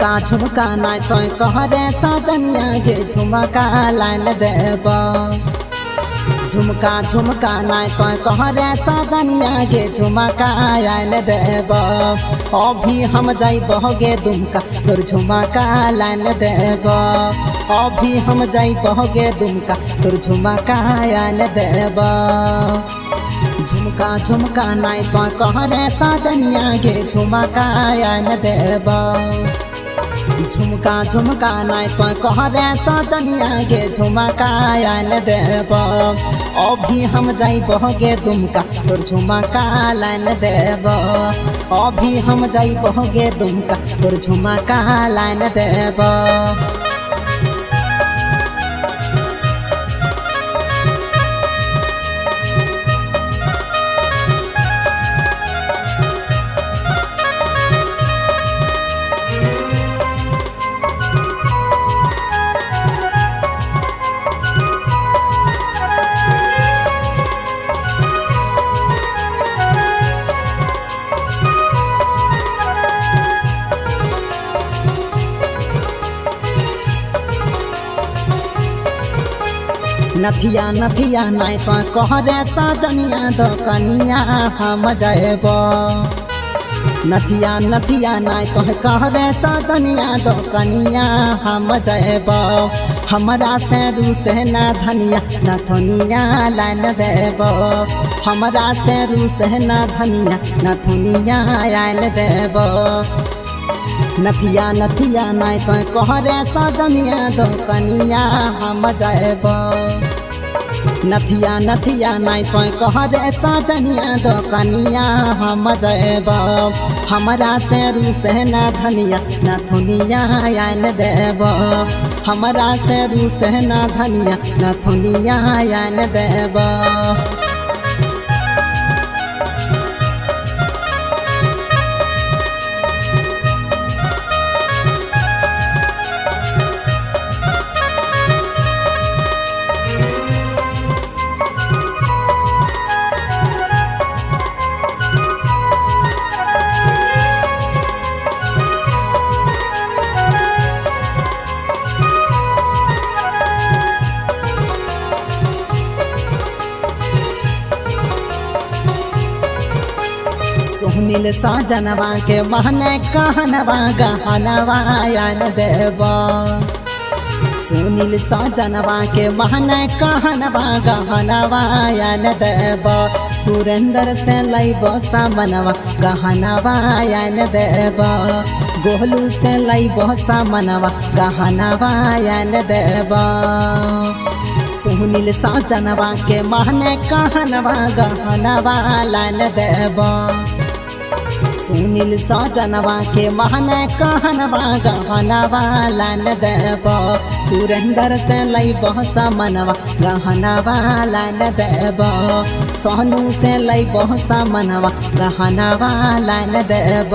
झुमका झुमका नाय तो कहरे सजनिया गे झुमका लाइन देब। झुमका झुमका नाय तो कहरे सजनिया गे झुमका लाइन देब। अभी हम जाइब गे दुमका तोर झुमका लाइन देब। अभी हम जाइब गे दुमका तोर झुमका लाइन देब। झुमका झुमका नाय तो कहरे सजनिया गे झुमका लाइन देब। झुमका झुमका नाय तो कहरे सजनिया गे झुमका लाइन देब। अभी हम जाइब गे दुमका तोर झुमका लाइन देब। अभी हम जाइब गे दुमका तोर झुमका लाइन देब। नथिया नथिया नाय तो कहरे सजनिया दोकनिया हम जाएब। नथिया नथिया नाय तो कहरे सजनिया दोकनिया हम जाएब। हमरा से रूस ना धनिया ना थोनिया लाइन देब। हमरा से रूस ना धनिया ना थोनिया लाइन देब। नथिया नथिया नाय तो कहरे सजनिया दोकनिया हम जाएब। नथिया नथिया नाय तो कहरे सजनिया दोकनिया हम जाएब। हमरा से रूस ना धनिया ना थोनिया लाइन देब। हमरा से रूस ना धनिया ना थोनिया लाइन देब। सुनील सजनवा के महने कहनवा गहनवा लाइन देब। सुनील सजनवा के महने कहनवा गहनवा लाइन देब। सुरेंद्र से लैब सामनवा गहनवा लाइन देब। गोलू से लैब सामनवा गहनवा लाइन देब। सुनील सजनवा के महने कहनवा गहनवा लाइन देब। सुनील सजनवा के महने कहनवा गहनवा लाइन देब। सुरेंद्र से लैब सामनवा गहनवा लाइन देब। सोनू से लैब सामनवा गहनवा लाइन देब।